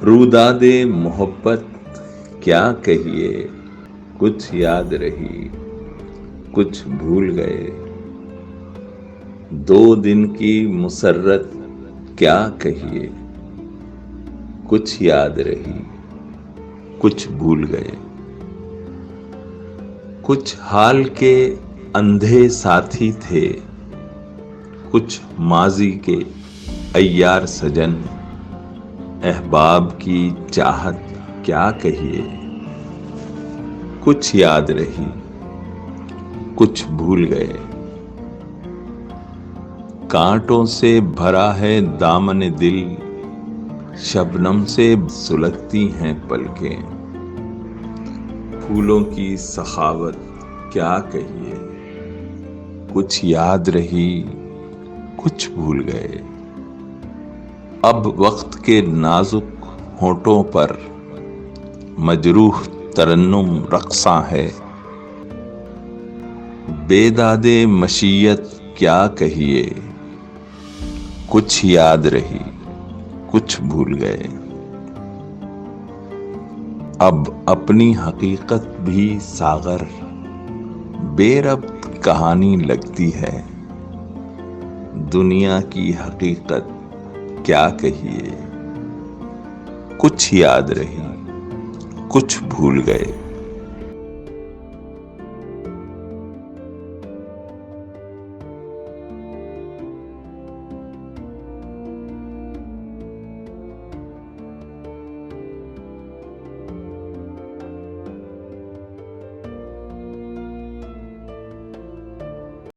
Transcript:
روداد محبت کیا کہیے، کچھ یاد رہی کچھ بھول گئے، 2 دن کی مسرت کیا کہیے، کچھ یاد رہی کچھ بھول گئے، کچھ حال کے اندھے ساتھی تھے، کچھ ماضی کے عیار سجن، احباب کی چاہت کیا کہیے، کچھ یاد رہی کچھ بھول گئے، کانٹوں سے بھرا ہے دامن دل، شبنم سے سلگتی ہیں پلکیں، پھولوں کی سخاوت کیا کہیے، کچھ یاد رہی کچھ بھول گئے، اب وقت کے نازک ہونٹوں پر مجروح ترنم رقصاں ہے، بے داد مشیت کیا کہیے، کچھ یاد رہی کچھ بھول گئے، اب اپنی حقیقت بھی ساغر بے ربط کہانی لگتی ہے، دنیا کی حقیقت کیا کہیے، کچھ یاد رہی کچھ بھول گئے۔